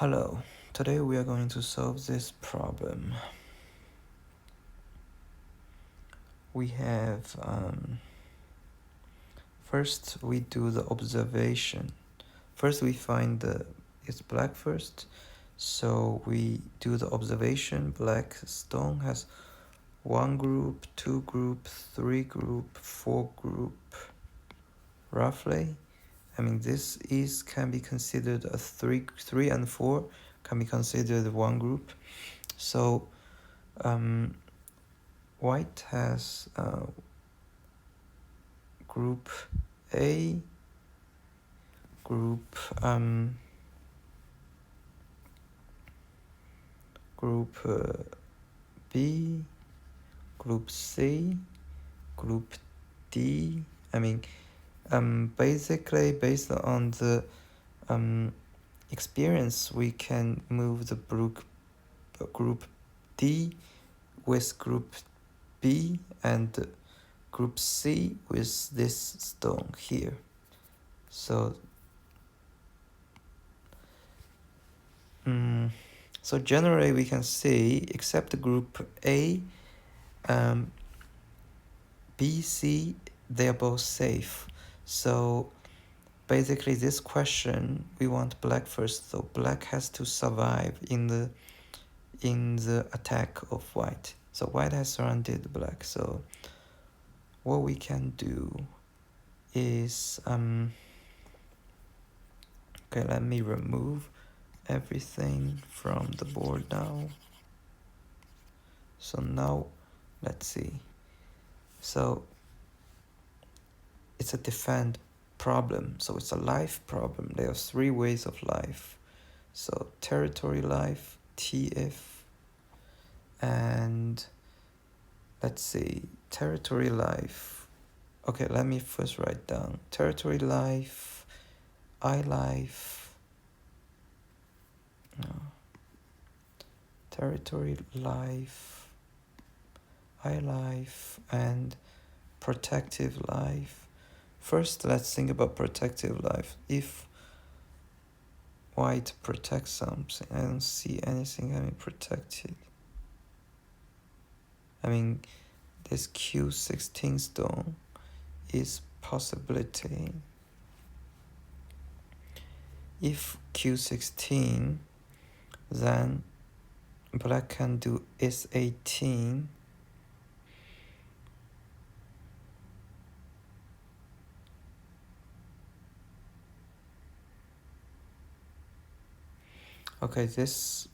Hello, today we are going to solve this problem. We have, first we do the observation. First we find it's black first. So we do the observation. Black stone has 1 group, 2 group, 3 group, 4 group, roughly. I mean, this can be considered a 3 and 4 can be considered 1 group. So white has group A, group B, group C, group D. I mean, basically based on the experience, we can move the group D with group B and group C with this stone here. So so generally we can see, except group A, B, C, they are both safe. So basically this question, we want black first, so black has to survive in the attack of white. So white has surrounded black. So what we can do is okay, let me remove everything from the board now. So now let's see. So it's a defend problem, so it's a life problem. There are 3 ways of life. So territory life, TF, and let's see, territory life. Okay, let me first write down territory life, I life, no. Territory life, I life, and protective life. First, let's think about protective life. If white protects something, I don't see anything having protected. I mean, this Q16 stone is possibility. If Q16, then black can do S18. Okay, this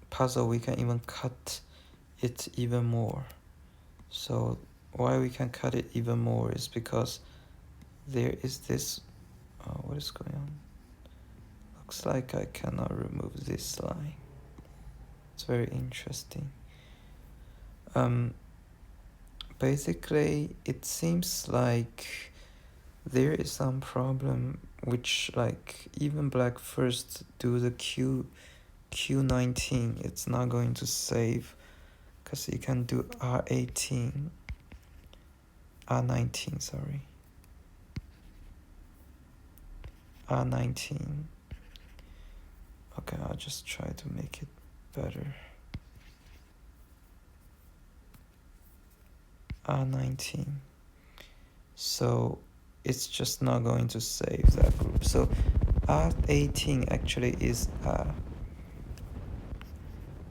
puzzle we can even cut it even more. So why we can cut it even more is because there is this, what is going on? Looks like I cannot remove this line. It's very interesting. Basically it seems like there is some problem which, like, even black first do the Q19, it's not going to save, because you can do R18, R19, sorry, R19. Okay, I'll just try to make it better. R19. So it's just not going to save that group. So R18 actually is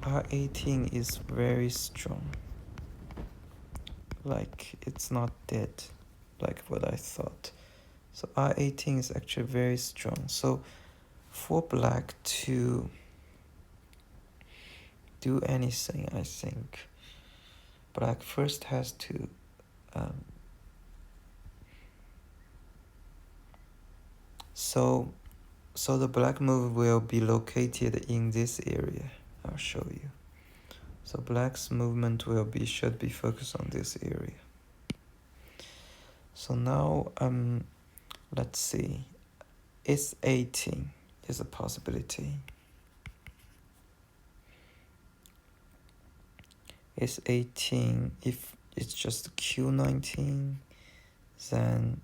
R18 is very strong. Like, it's not dead like what I thought. So R18 is actually very strong. So for black to do anything, I think black first has to so the black move will be located in this area. I'll show you. So black's movement should be focused on this area. So now let's see, S18 is a possibility. S18, if it's just Q19, then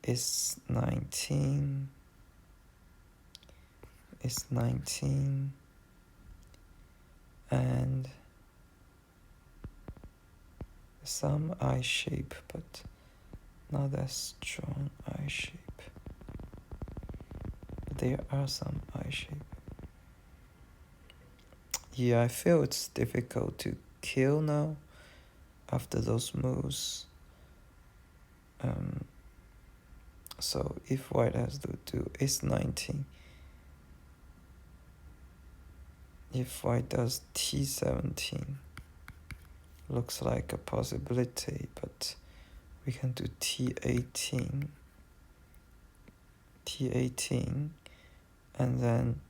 S19, is 19 and some I shape, but not that strong I shape. But there are some I shape. Yeah, I feel it's difficult to kill now after those moves. So if white has to do ace-19, if white does t17, looks like a possibility, but we can do t18, and then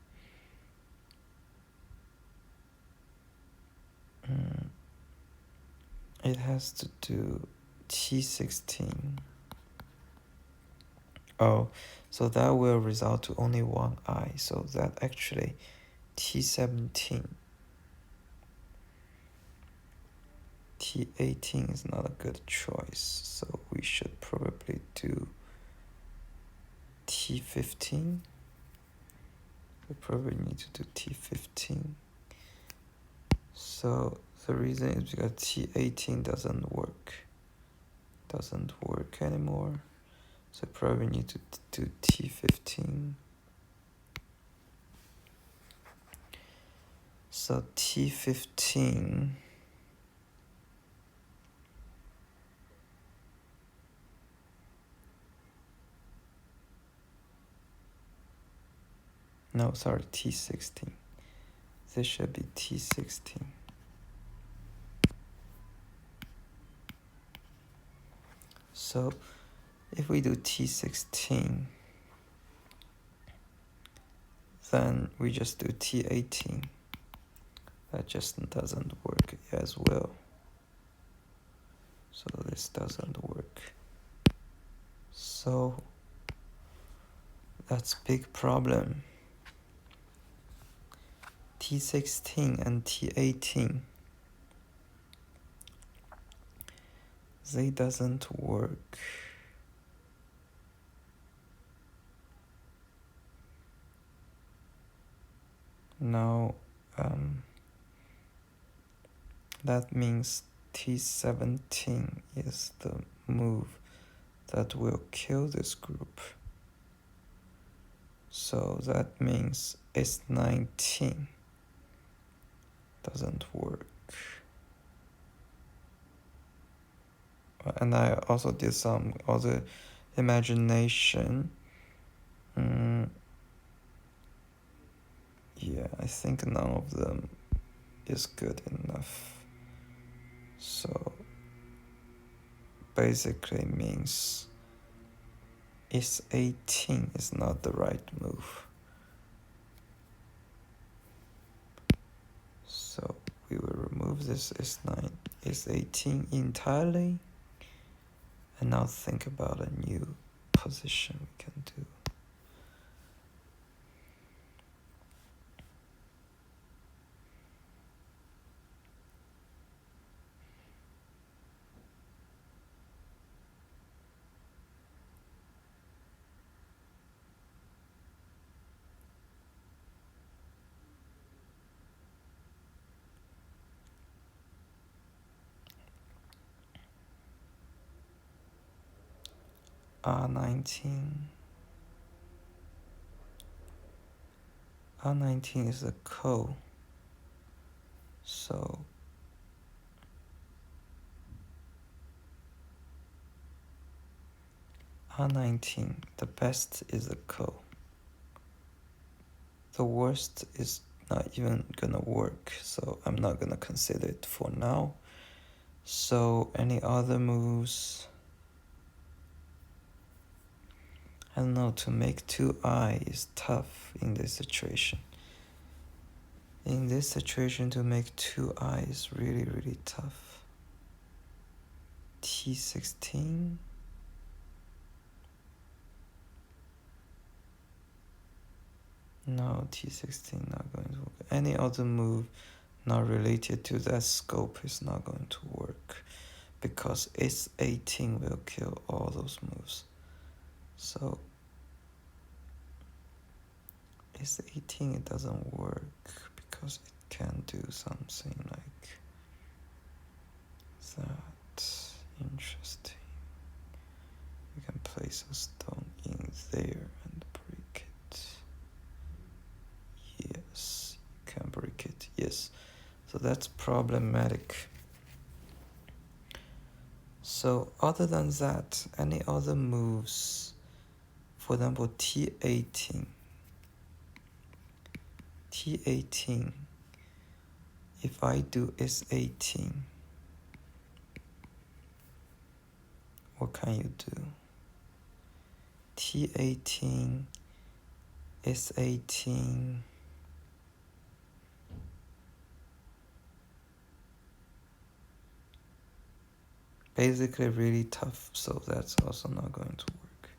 it has to do t16. Oh, so that will result to only one I, so that actually t17, t18 is not a good choice, so we should probably do t15. We probably need to do t15. So the reason is because t18 doesn't work anymore, so probably need to do t15. So t15, no, sorry, t16. This should be t16. So if we do t16, then we just do t18. That just doesn't work as well. So this doesn't work. So that's big problem. t16 and t18, they doesn't work. Now that means t17 is the move that will kill this group. So that means ace-19 doesn't work. And I also did some other imagination. Yeah, I think none of them is good enough. So basically means ace-18 is not the right move. So we will remove this ace-18 entirely, and now think about a new position we can do. R19 is a ko, so R19, the best is a ko. The worst is not even gonna work, so I'm not gonna consider it for now. So any other moves? I don't know, to make 2i is tough in this situation. In this situation, to make 2i is really, really tough. t16. No, t16 not going to work. Any other move not related to that scope is not going to work, because ace-18 will kill all those moves. So S18 it doesn't work because it can do something like that. Interesting. You can place a stone in there and break it. Yes, you can break it. Yes, so that's problematic. So other than that, any other moves? For example, T18. T18. If I do S18, what can you do? T18, S18. Basically really tough, so that's also not going to work.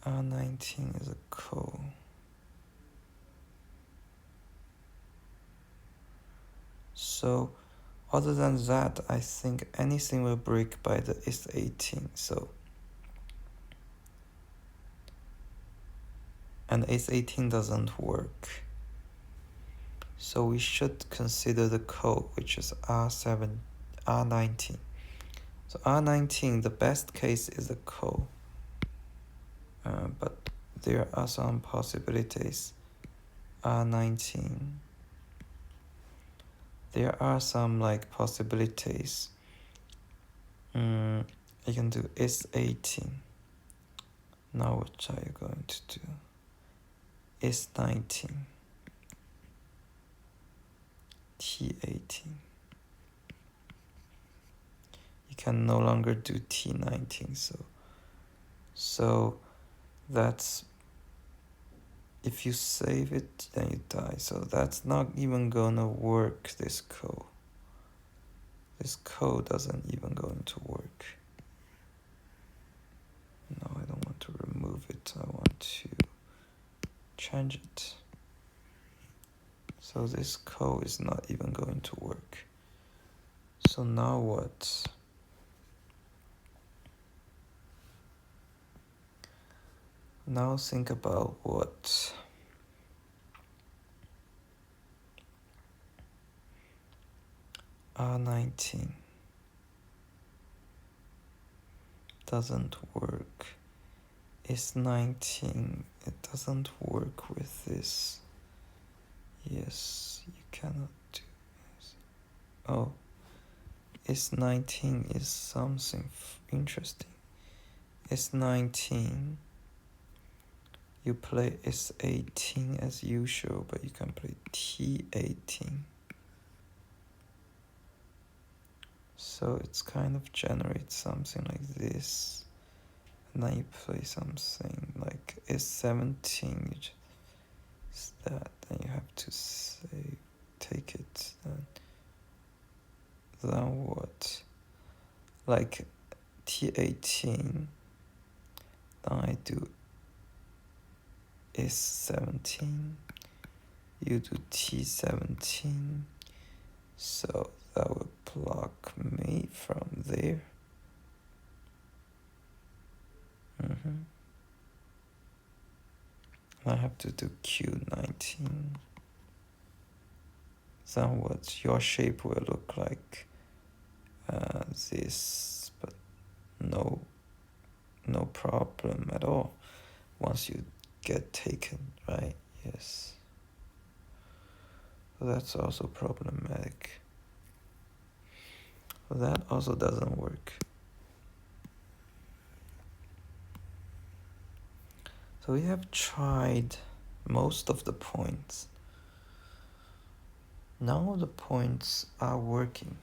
R19 is a ko. So other than that, I think anything will break by the S18. So, and S18 doesn't work. So we should consider the ko, which is R7, R19. So R19, the best case is a ko. But there are some possibilities. R19. There are some like possibilities. You can do S18. Now what are you going to do? S19. T18. You can no longer do T19, so that's, if you save it, then you die. So that's not even gonna work, this ko. This ko doesn't even going to work. No, I don't want to remove it. I want to change it. So this ko is not even going to work. So now what? Now think about what? R19 doesn't work. S19, it doesn't work with this. Yes, you cannot do this. Oh, S19 is something interesting. S19, you play S18 as usual, but you can play T18. So it's kind of generates something like this. And then you play something like S17, you just that, then you have to save, take it, then what? Like T18, then I do S17, you do T17, so that will block me from there. I have to do Q19. Then what? Your shape will look like this, but no problem at all once you get taken, right? Yes. So that's also problematic. So that also doesn't work. So we have tried most of the points. Now the points are working.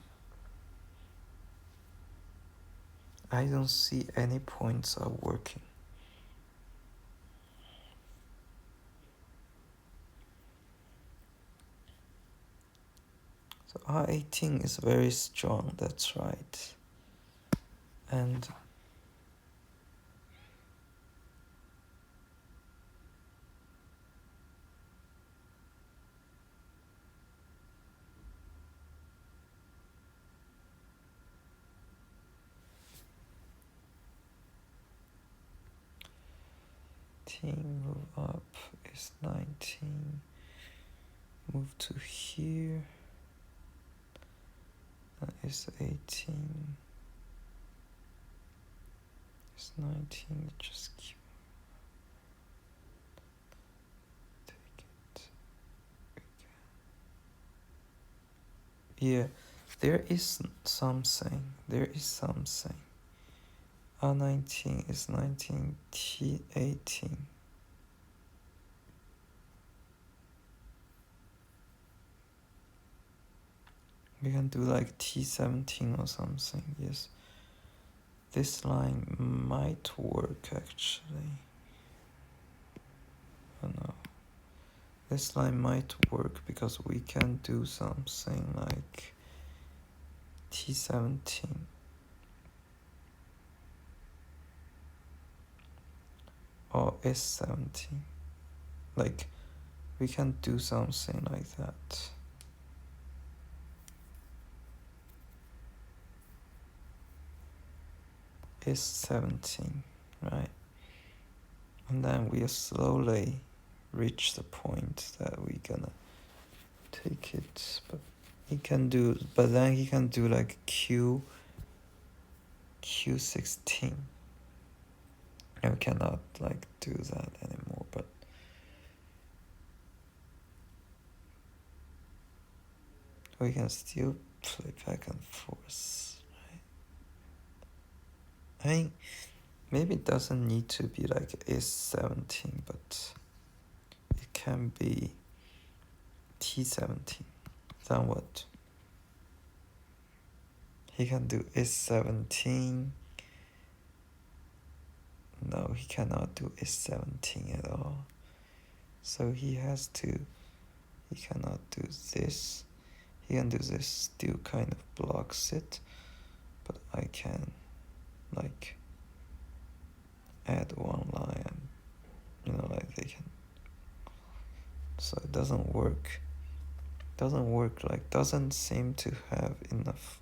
I don't see any points are working. So R18 is very strong, that's right. And 18, move up is 19, move to here, that is 18, it's 19, just keep take it. Yeah, there is something. R19 is 19, T18. We can do like T17 or something, yes. This line might work actually. Oh no. This line might work because we can do something like T17 or S17. Like we can do something like that. S17, right? And then we slowly reach the point that we're gonna take it, but then he can do like Q16. And we cannot like do that anymore, but we can still play back and forth, right? I mean, maybe it doesn't need to be like S17, but it can be T17. Then what? He can do S17. No, he cannot do S17 at all. So he cannot do this. He can do this, still kind of blocks it. But I can like add one line, like they can. So it doesn't work. Doesn't seem to have enough.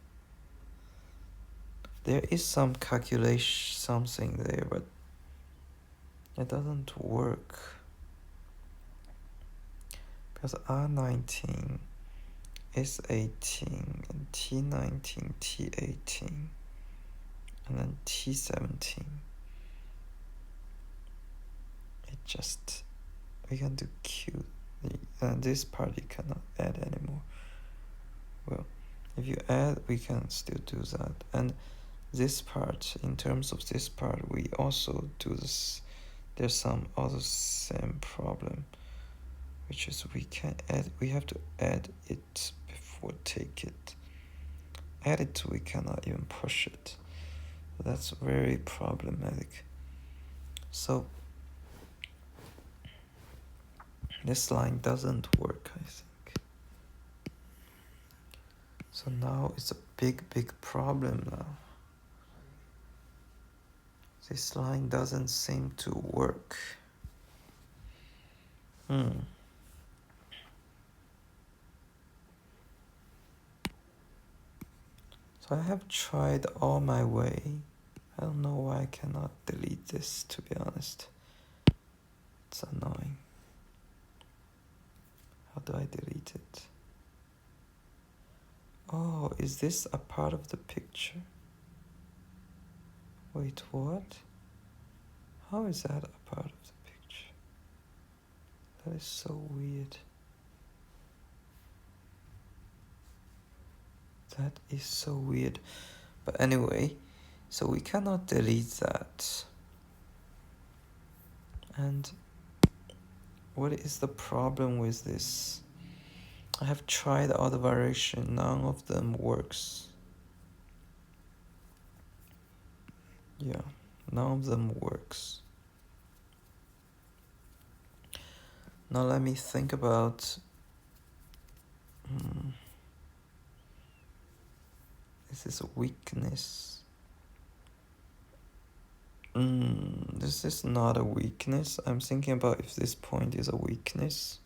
There is some calculation, something there, but it doesn't work. Because R19, S18, and T19, T18, and then T17. We can do Q. And this part you cannot add anymore. Well, if you add, we can still do that. And this part, in terms of this part, we also do this. There's some other same problem, which is we have to add it before take it. Add it, we cannot even push it. That's very problematic. So this line doesn't work, I think. So now it's a big problem now. This line doesn't seem to work. So I have tried all my way. I don't know why I cannot delete this, to be honest. It's annoying. How do I delete it? Oh, is this a part of the picture? Wait, what? How is that a part of the picture? That is so weird. That is so weird. But anyway, so we cannot delete that. And what is the problem with this? I have tried all the variation, none of them works. Yeah, none of them works. Now let me think about is this a weakness? This is not a weakness. I'm thinking about if this point is a weakness.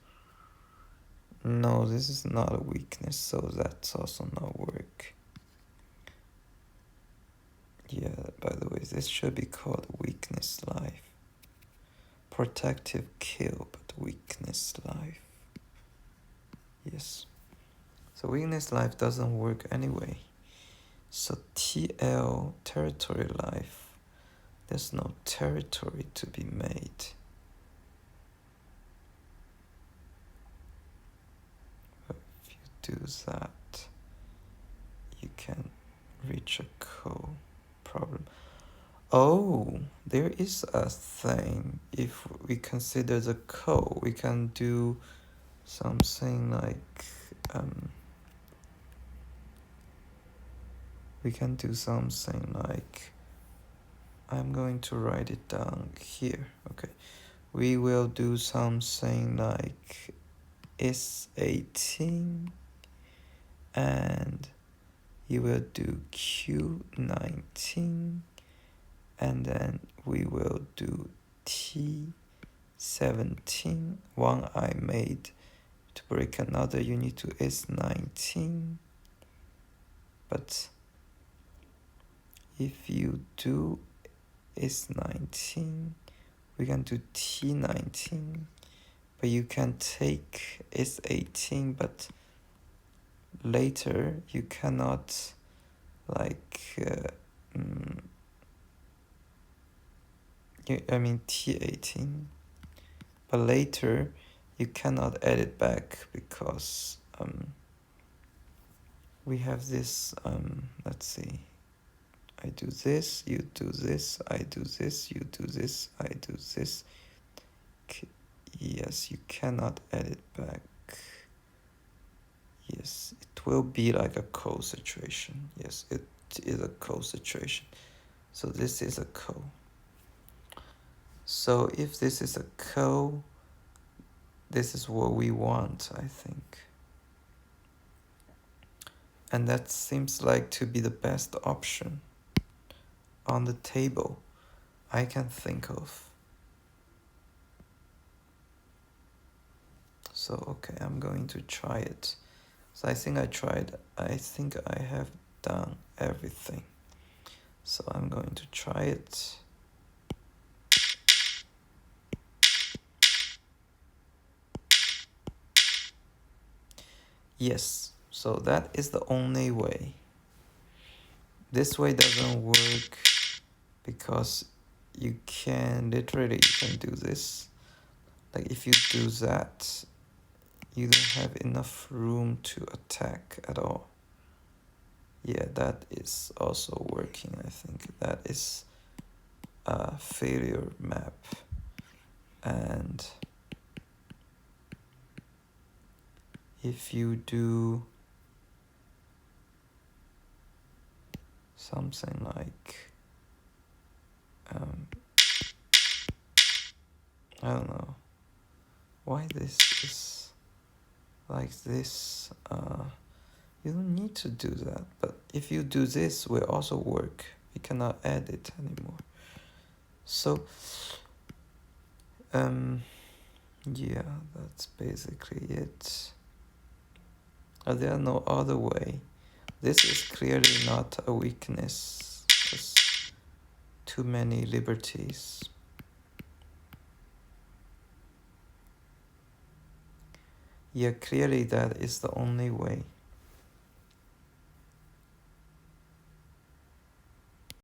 No, this is not a weakness, so that's also not work. Yeah, by the way, this should be called weakness life. protective kill, but weakness life. Yes. So weakness life doesn't work anyway. So TL, territory life, there's no territory to be made. But if you do that, you can reach a problem. Oh, there is a thing. If we consider the we can do something like I'm going to write it down here. Okay, we will do something like S18 and you will do Q19 and then we will do T17. One I made to break another, you need to S19. But if you do S19, we can do T19. But you can take S18, but later you cannot T18, but later you cannot add it back because we have this, let's see, I do this, you do this, I do this, you do this, I do this. Yes, you cannot add it back. Yes, it will be like a co-situation. Yes, it is a co-situation. So this is a co. So if this is a co, this is what we want, I think. And that seems like to be the best option on the table I can think of. So, okay, I'm going to try it. So I think I have done everything. So I'm going to try it. Yes, so that is the only way. This way doesn't work because you can do this. Like if you do that, you don't have enough room to attack at all. Yeah, that is also working, I think. That is a failure map. And if you do something like, I don't know why this is like this. You don't need to do that, but if you do this, will also work. We cannot add it anymore. So, yeah, that's basically it. There are no other way. This is clearly not a weakness, just too many liberties. Yeah, clearly that is the only way.